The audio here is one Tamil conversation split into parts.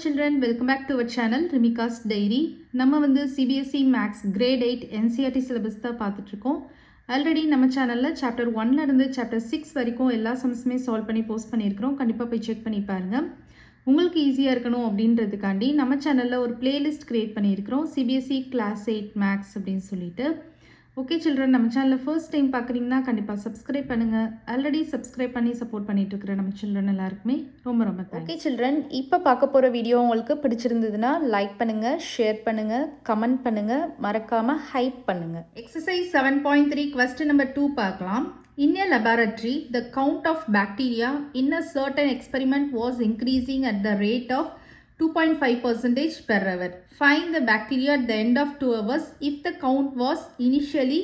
children, welcome back to our channel Rimika's Diary. நம்ம வந்து CBSE Maths Grade 8 NCERT syllabus தான் பார்த்துட்டு இருக்கோம். ஆல்ரெடி நம்ம சேனல்ல சாப்டர் 1ல இருந்து சாப்டர் 6 வரைக்கும் எல்லா சம்ஸுமே சால்வ் பண்ணி போஸ்ட் பண்ணியிருக்கிறோம். கண்டிப்பாக போய் செக் பண்ணி பாருங்க. உங்களுக்கு ஈஸியாக இருக்கணும் அப்படின்றதுக்காண்டி நம்ம சேனலில் ஒரு பிளேலிஸ்ட் கிரியேட் பண்ணியிருக்கிறோம். CBSE Class 8 Maths அப்படின்னு சொல்லிட்டு. ஓகே சில்ட்ரன், நம்ம சேனலில் ஃபர்ஸ்ட் டைம் பார்க்குறீங்கன்னா கண்டிப்பாக சப்ஸ்கிரைப் பண்ணுங்கள். ஆல்ரெடி சப்ஸ்கிரைப் பண்ணி சப்போர்ட் பண்ணிட்டு இருக்கிற நம்ம சில்ட்ரன் எல்லாருக்குமே ரொம்ப ரொம்ப தேங்க்ஸ். ஓகே சில்ட்ரன், இப்போ பார்க்க போகிற வீடியோ உங்களுக்கு பிடிச்சிருந்ததுன்னா லைக் பண்ணுங்கள், ஷேர் பண்ணுங்கள், கமெண்ட் பண்ணுங்கள், மறக்காமல் ஹைப் பண்ணுங்கள். எக்ஸசைஸ் 7.3 question number 2 பார்க்கலாம். In a laboratory, the count of bacteria in a certain experiment was increasing at the rate of 2.5% per hour. Find the bacteria at the end of 2 hours if the count was initially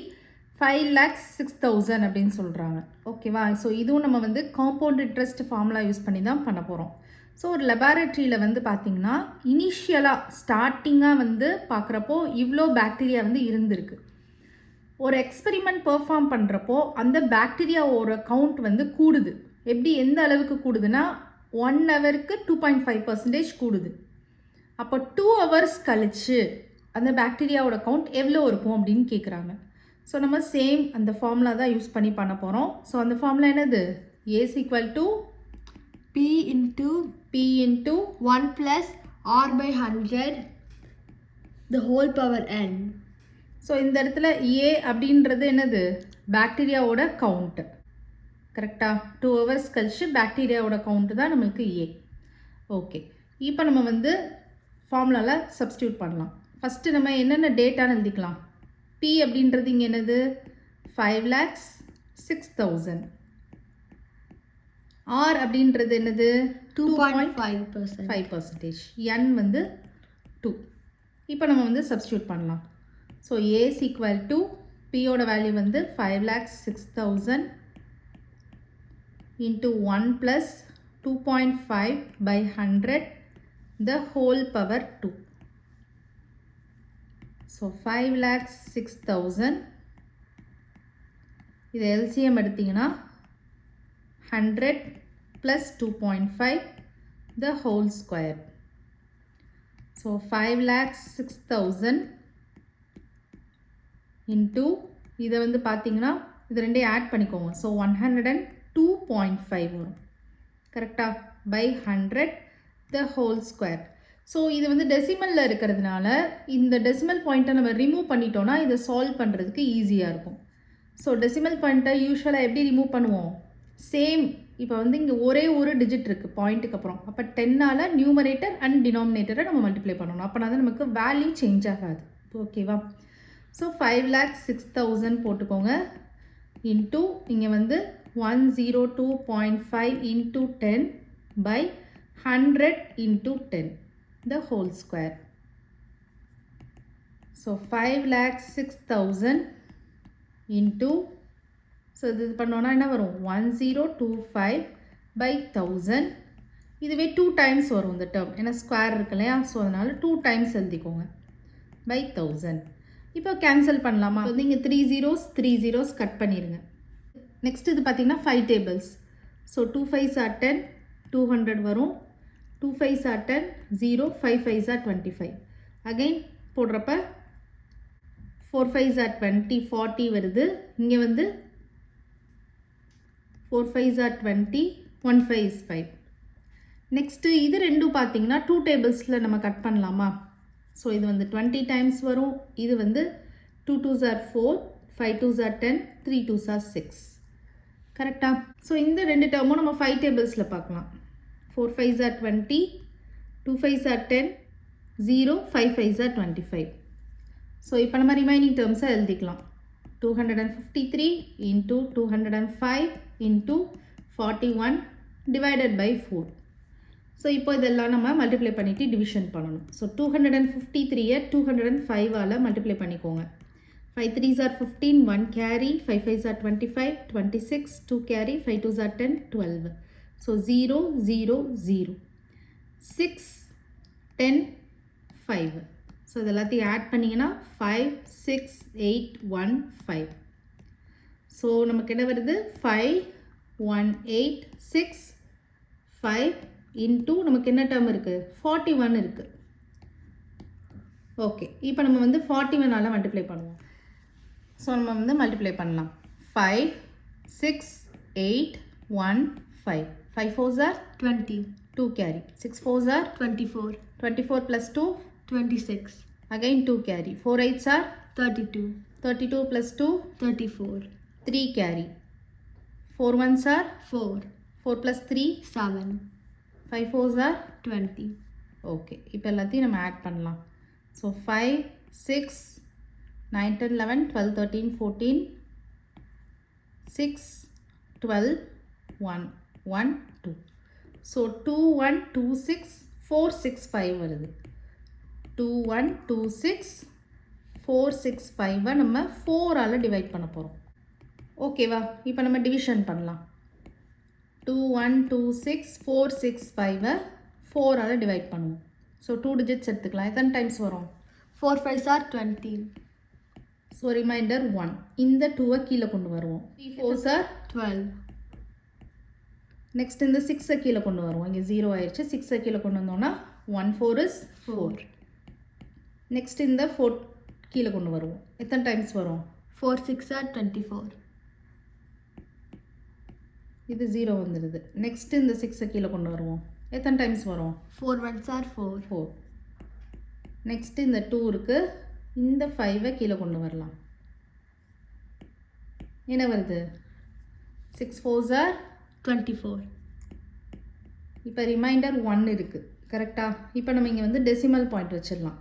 5,06,000 அப்படின்னு சொல்கிறாங்க. ஓகேவா? ஸோ இதுவும் நம்ம வந்து காம்பவுண்ட் இன்ட்ரெஸ்ட் ஃபார்முலா யூஸ் பண்ணி தான் பண்ண போகிறோம். ஸோ ஒரு லெபார்ட்ரியில் வந்து பார்த்திங்கன்னா இனிஷியலாக ஸ்டார்டிங்காக வந்து பார்க்குறப்போ இவ்வளோ பாக்டீரியா வந்து இருந்திருக்கு. ஒரு எக்ஸ்பெரிமெண்ட் பெர்ஃபார்ம் பண்ணுறப்போ அந்த பாக்டீரியாவோட கவுண்ட் வந்து கூடுது. எப்படி எந்த அளவுக்கு கூடுதுன்னா 1 ஹவருக்கு 2.5% கூடுது. அப்போ 2 ஹவர்ஸ் கழிச்சு அந்த பாக்டீரியாவோட கவுண்ட் எவ்வளோ இருக்கும் அப்படின்னு கேட்குறாங்க. ஸோ நம்ம சேம் அந்த ஃபார்முலா தான் யூஸ் பண்ணி பண்ண போகிறோம். ஸோ அந்த ஃபார்முலா என்னது? A is equal to P into 1 plus R by 100 the whole power n. So இந்த இடத்துல A அப்படின்றது என்னது? பாக்டீரியாவோட கவுண்ட்டு. கரெக்டாக 2 ஹவர்ஸ் கழிச்சு பாக்டீரியாவோட கவுண்ட்டு தான் நம்மளுக்கு A. ஓகே, இப்போ நம்ம வந்து ஃபார்முலாவில் சப்ஸ்டியூட் பண்ணலாம். ஃபஸ்ட்டு நம்ம என்னென்ன டேட்டான்னு எழுதிக்கலாம். P அப்படின்றது இங்கே என்னது? 5,06,000. R அப்படின்றது என்னது? 2.5%. N வந்து 2. இப்போ நம்ம வந்து சப்ஸ்டியூட் பண்ணலாம். So A is equal to P-ஓட வேல்யூ வந்து 5,06,000 into 1 plus 2.5 by 100 the whole power 2. So 5,06,000 இது LCM எடுத்தீங்கன்னா 100 plus 2.5 the whole square. So 5,06,000 into இதை வந்து பார்த்தீங்கன்னா இது ரெண்டையும் ஆட் பண்ணிக்கோங்க. ஸோ 102.5 வரும். கரெக்டாக? By 100 the whole square. So இது வந்து டெசிமலில் இருக்கிறதுனால இந்த டெசிமல் பாயிண்ட்டை நம்ம ரிமூவ் பண்ணிட்டோன்னா இதை சால்வ் பண்ணுறதுக்கு ஈஸியாக இருக்கும். ஸோ டெசிமல் பாயிண்ட்டை யூஸ்வலாக எப்படி ரிமூவ் பண்ணுவோம்? சேம் இப்போ வந்து இங்கே ஒரே ஒரு டிஜிட் இருக்குது பாயிண்ட்டுக்கு அப்புறம். அப்போ 10ஆல் நியூமரேட்டர் அண்ட் டினாமினேட்டரை நம்ம மல்டிப்ளை பண்ணணும். அப்போனா தான் நமக்கு வேல்யூ சேஞ்ச் ஆகாது. ஓகேவா? ஸோ 5,06,000 போட்டுக்கோங்க. இன்ட்டு இங்கே வந்து 102.5 into 10 by 100 into 10 the whole square. So 5,06,000 into, so இது பண்ணோன்னா என்ன வரும்? 1025 by 1000. இதுவே 2 டைம்ஸ் வரும் இந்த டேர்ம், ஏன்னா ஸ்கொயர் இருக்கு இல்லையா? ஸோ அதனால் 2 டைம்ஸ் எழுதிக்கோங்க by 1000. இப்போ கேன்சல் பண்ணலாமா? வந்து இங்கே 3 zeros கட் பண்ணிடுங்க. நெக்ஸ்ட் இது பார்த்தீங்கன்னா 5 டேபிள்ஸ். ஸோ 2 5s are 10, 200 வரும். 2 5s are 10, 0, 5 5s are 25. Again போடுறப்ப 4 5s are 20, 40 வருது. இங்கே வந்து 4 5s are 20, 1 5 is 5. நெக்ஸ்ட்டு இது ரெண்டும் பார்த்தீங்கன்னா 2 டேபிள்ஸில் நம்ம கட் பண்ணலாமா? ஸோ இது வந்து 20 டைம்ஸ் வரும். இது வந்து 2 2s are 4, 5 2s are 10, 3 2s are 6. கரெக்டாக? ஸோ இந்த ரெண்டு டேர்மும் நம்ம 5 டேபிள்ஸில் பார்க்கலாம். 4 5s are 20, 2 5s are 10, 0, 5 5s are 25. So இப்போ நம்ம ரிமைனிங் டேர்ம்ஸை எழுதிக்கலாம். 253 into 205 into 41 divided by 4. So இப்போ இதெல்லாம் நம்ம மல்டிப்ளை பண்ணிவிட்டு டிவிஷன் பண்ணணும். ஸோ 253-ஐ 205ஆல் மல்டிப்ளை பண்ணிக்கோங்க. 5 3s are 15, 1 carry, 5 5s are 25, 26, 2 carry, 5 2s are 10, 12. So 0 0 0, 6 10 5. So இது எல்லாத்தையும் ஆட் பண்ணிங்கன்னா 5 6 8 1 5. ஸோ நமக்கு என்ன வருது? 5 1 8 6 5 இன்டூ நமக்கு என்ன டேர்ம் இருக்குது 41 இருக்குது. ஓகே, இப்போ நம்ம வந்து 41ஆல் மல்டிப்ளை பண்ணுவோம். ஸோ நம்ம வந்து மல்டிப்ளை பண்ணலாம். 5 6 8 1 5 5 4s are 20. 2 carry. 6 4s are 24. 24 plus 2 26. again 2 carry. 4 8s are 32. 32 plus 2 34. 3 carry. 4 1s are 4. 4 plus 3 7. 5 4s are 20. Okay, இப்போ எல்லாத்தையும் நம்ம ஆட் பண்ணலாம். ஸோ 5 6 9 10 11 12 13 14 6 12 1 1 2. ஸோ 2 1 2 6 4 6 5 வருது. 2 1 2 6 4 6 5 நம்ம 4ஆல் டிவைட் பண்ண போகிறோம். ஓகேவா, இப்போ நம்ம டிவிஷன் பண்ணலாம். 2 1 2 6 4 6 5 4ஆல் டிவைட் பண்ணுவோம். ஸோ 2 டிஜிட்ஸ் எடுத்துக்கலாம். எத்தனை டைம்ஸ் வரும்? 4 5s are 20. So reminder 1. இந்த 2 கீழே கொண்டு வருவோம். 3 4s are 12. நெக்ஸ்ட் இந்த 6 கீழே கொண்டு வருவோம். இங்கே 0 ஆயிடுச்சு. 6 கீழே கொண்டு வந்தோம்னா 1 4 is 4. நெக்ஸ்ட் இந்த 4 கீழே கொண்டு வருவோம். எத்தனை டைம்ஸ் வரும்? 4 6s are 24. இது 0 வந்துடுது. நெக்ஸ்ட் இந்த 6 கீழே கொண்டு வருவோம். எத்தனை டைம்ஸ் வரும்? 4 1s are 4. 4. நெக்ஸ்ட் இந்த 2 இருக்குது. இந்த 5 கீழே கொண்டு வரலாம். என்ன வருது? 6 4s are 24. இப்போ ரிமைண்டர் 1 இருக்குது. கரெக்டாக? இப்போ நம்ம இங்கே வந்து டெசிமல் பாயிண்ட் வச்சிடலாம்.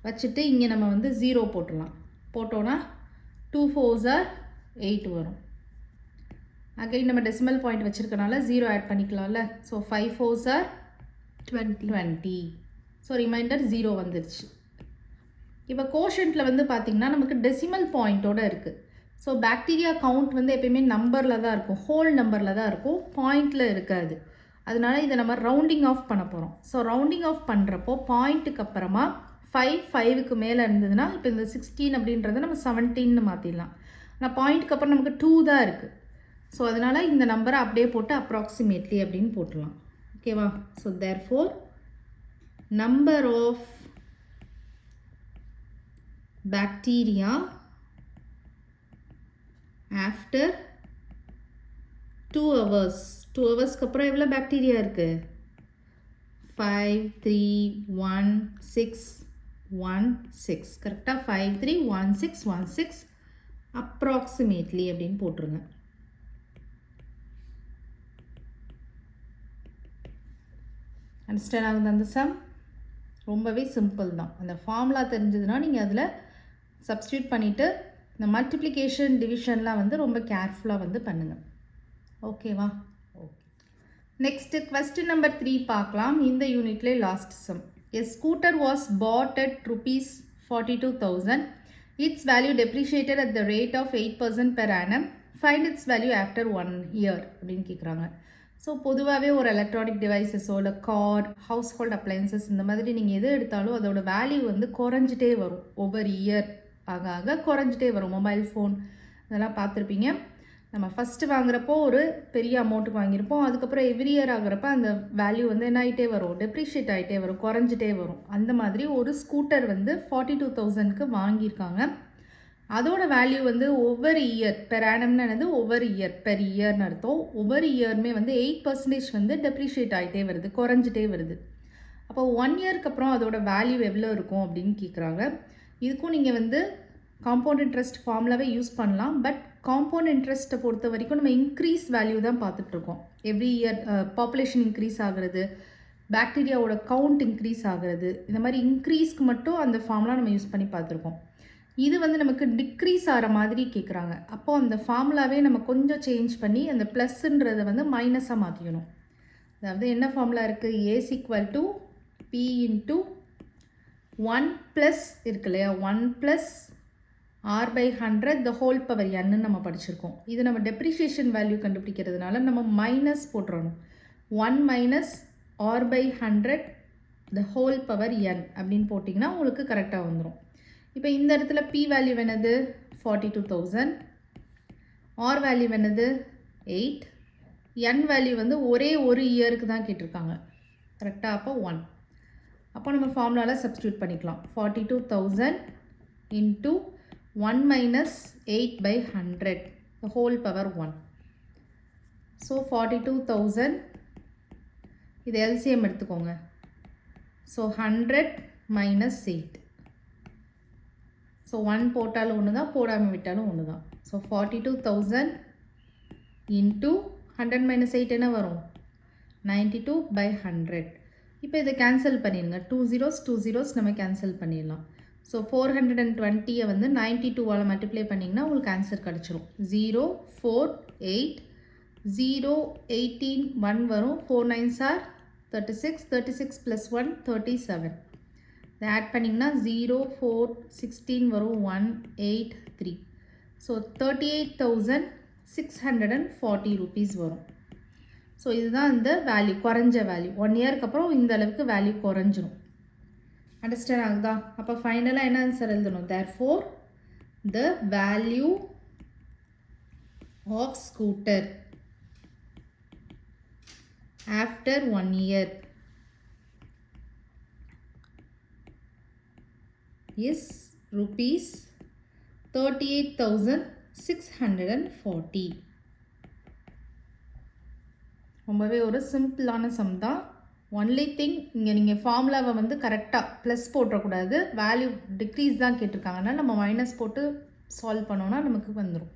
வச்சுட்டு இங்கே நம்ம வந்து 0 போட்டுடலாம். போட்டோன்னா 2 4s are 8 வரும். அகைன் நம்ம டெசிமல் பாயிண்ட் வச்சுருக்கனால 0 ஆட் பண்ணிக்கலாம்ல. So 5 4s are 20. So reminder 0 வந்துருச்சு. இப்போ கோஷன்ட்டில் வந்து பார்த்திங்கன்னா நமக்கு டெசிமல் பாயிண்ட்டோடு இருக்குது. ஸோ பாக்டீரியா கவுண்ட் வந்து எப்பயுமே நம்பரில் தான் இருக்கும், ஹோல் நம்பரில் தான் இருக்கும், பாயிண்டில் இருக்காது. அதனால இதை நம்ம ரவுண்டிங் ஆஃப் பண்ண போகிறோம். ஸோ ரவுண்டிங் ஆஃப் பண்ணுறப்போ பாயிண்ட்டுக்கு அப்புறமா 5க்கு மேலே இருந்ததுன்னா இப்போ இந்த 16 அப்படின்றத நம்ம 17ன்னு மாற்றிடலாம். ஆனால் பாயிண்ட்டுக்கு அப்புறம் நமக்கு 2 தான் இருக்குது. ஸோ அதனால் இந்த நம்பரை அப்படியே போட்டு அப்ராக்சிமேட்லி அப்படின்னு போட்டுடலாம். ஓகேவா? So therefore number of bacteria after 2 hours. 2 ஹவர்ஸ்க்கு அப்புறம் எவ்வளோ பாக்டீரியா இருக்குது? 5 3 1 6 1 6. கரெக்டாக 5 3 1 6 1 6 அப்ராக்சிமேட்லி அப்படின்னு போட்டுருங்க. அண்டர்ஸ்டாண்ட் ஆகுது அந்த சம்? ரொம்பவே சிம்பிள் தான். அந்த ஃபார்முலா தெரிஞ்சதுன்னா நீங்கள் அதில் சப்ஸ்டியூட் பண்ணிவிட்டு இந்த மல்டிப்ளிகேஷன் டிவிஷன்லாம் வந்து ரொம்ப கேர்ஃபுல்லாக வந்து பண்ணுங்கள். ஓகேவா? ஓகே. நெக்ஸ்ட்டு கொஸ்டின் நம்பர் 3 பார்க்கலாம். இந்த யூனிட்லேயே last sum. A scooter was bought at ₹42,000. Its value depreciated at the rate of 8% per annum. Find its value after 1 year அப்படின்னு கேட்குறாங்க. ஸோ பொதுவாகவே ஒரு எலக்ட்ரானிக் டிவைசஸோ இல்லை கார், ஹவுஸ் ஹோல்ட் அப்ளையன்சஸ் இந்த மாதிரி நீங்கள் எது எடுத்தாலும் அதோட வேல்யூ வந்து குறைஞ்சிட்டே வரும். ஒவ்வொரு இயர் ஆக ஆக குறைஞ்சிட்டே வரும். மொபைல் ஃபோன் இதெல்லாம் பார்த்துருப்பீங்க. நம்ம ஃபஸ்ட்டு வாங்குறப்போ ஒரு பெரிய அமௌண்ட்டுக்கு வாங்கியிருப்போம். அதுக்கப்புறம் எவ்ரி இயர் ஆகிறப்ப அந்த வேல்யூ வந்து என்ன ஆகிட்டே வரும்? டெப்ரிஷியேட் ஆகிட்டே வரும், குறைஞ்சிட்டே வரும். அந்த மாதிரி ஒரு ஸ்கூட்டர் வந்து 42,000க்கு வாங்கியிருக்காங்க. அதோட வேல்யூ வந்து ஒவ்வொரு இயர் பெர் ஆனம்னு என்னது? ஒவ்வொரு இயர் பெர் இயர்னு அர்த்தம். ஒவ்வொரு இயருமே வந்து 8% வந்து டெப்ரிஷியேட் ஆகிட்டே வருது, குறைஞ்சிட்டே வருது. அப்போ 1 இயர்க்கு அப்புறம் அதோட வேல்யூ எவ்வளோ இருக்கும் அப்படின்னு கேட்குறாங்க. இதுக்கும் நீங்கள் வந்து காம்பவுண்ட் இன்ட்ரெஸ்ட் ஃபார்முலாவே யூஸ் பண்ணலாம். பட் காம்பவுண்ட் இன்ட்ரெஸ்ட்டை பொறுத்த வரைக்கும் நம்ம இன்க்ரீஸ் வேல்யூ தான் பார்த்துட்ருக்கோம். எவ்ரி இயர் பாப்புலேஷன் இன்க்ரீஸ் ஆகிறது, பாக்டீரியாவோட கவுண்ட் இன்க்ரீஸ் ஆகிறது, இந்த மாதிரி இன்க்ரீஸ்க்கு மட்டும் அந்த ஃபார்முலா நம்ம யூஸ் பண்ணி பார்த்துருக்கோம். இது வந்து நமக்கு டிக்ரீஸ் ஆகிற மாதிரி கேட்குறாங்க. அப்போது அந்த ஃபார்முலாவே நம்ம கொஞ்சம் சேஞ்ச் பண்ணி அந்த ப்ளஸ்ன்றதை வந்து மைனஸாக மாற்றிக்கணும். அதாவது என்ன ஃபார்முலா இருக்குது? A equal to P into 1 plus இருக்கு இல்லையா, 1 plus r/100 the whole power n நம்ம படிச்சிருக்கோம். இது நம்ம டெப்ரிஷியேஷன் வேல்யூ கண்டுபிடிக்கிறதுனால நம்ம மைனஸ் போட்டுறணும். 1 minus r/100 the whole power n அப்படின்னு போட்டிங்கன்னா உங்களுக்கு கரெக்டாக வந்துடும். இப்போ இந்த இடத்துல p வேல்யூ என்னது? 42,000. r வேல்யூ என்னது? 8. n வேல்யூ வந்து ஒரே ஒரு இயருக்கு தான் கேட்டிருக்காங்க. கரெக்டாக? அப்போ 1. அப்போ நம்ம ஃபார்முலாவில் சப்ஸ்டியூட் பண்ணிக்கலாம். 42,000 into 1 minus 8/100 the whole power 1. So 42,000 இது LCM எடுத்துக்கோங்க. So 100 minus 8. So 1 போட்டாலும் ஒன்று தான், போடாமல் விட்டாலும் ஒன்று தான். So 42,000 into 100 minus 8 என்ன வரும்? 92/100. இப்போ இதை கேன்சல் பண்ணிடுங்க. 2 zeros நம்ம கேன்சல் பண்ணிடலாம். ஸோ 420 வந்து 92ஆல் மல்டிப்ளை பண்ணிங்கன்னா உங்களுக்கு ஆன்சர் கிடச்சிரும். 0, 4, 8, 0, 18, 1 வரும். 4 9s are 36, 36 plus 1, 37. இதை ஆட் பண்ணிங்கன்னா 0, 4, 16 வரும். 1, 8, 3. ஸோ 38,640 rupees வரும். ஸோ இதுதான் இந்த வேல்யூ, குறைஞ்ச வேல்யூ. 1 இயருக்கு அப்புறம் இந்த அளவுக்கு வேல்யூ குறைஞ்சிரும். அண்டர்ஸ்டாண்ட் ஆகுதா? அப்போ ஃபைனலாக என்ன ஆன்சர் எழுதணும்? Therefore the value of scooter after 1 year is rupees 38,640. ரொம்பவே ஒரு சிம்பிளான சம் தான். ஒன்லி திங் இங்கே நீங்கள் ஃபார்முலாவை வந்து கரெக்டாக ப்ளஸ் போட்டக்கூடாது, வேல்யூ டிக்ரீஸ் தான் கேட்டிருக்காங்கன்னா நம்ம மைனஸ் போட்டு சால்வ் பண்ணோன்னா நமக்கு வந்துடும்.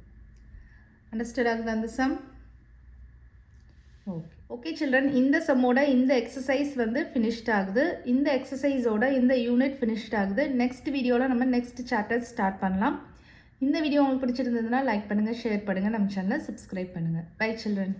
அண்டர்ஸ்டாண்ட் ஆகுது அந்த சம்? ஓகே சில்ட்ரன், இந்த சம்மோட இந்த எக்ஸசைஸ் வந்து ஃபினிஷ்ட் ஆகுது. இந்த எக்ஸசைஸோட இந்த யூனிட் ஃபினிஷ்ட் ஆகுது. நெக்ஸ்ட் வீடியோவில் நம்ம நெக்ஸ்ட் சாப்டர் ஸ்டார்ட் பண்ணலாம். இந்த வீடியோ உங்களுக்கு பிடிச்சிருந்ததுன்னா லைக் பண்ணுங்கள், ஷேர் பண்ணுங்கள், நம்ம சேனலை சப்ஸ்கிரைப் பண்ணுங்கள். Bye children.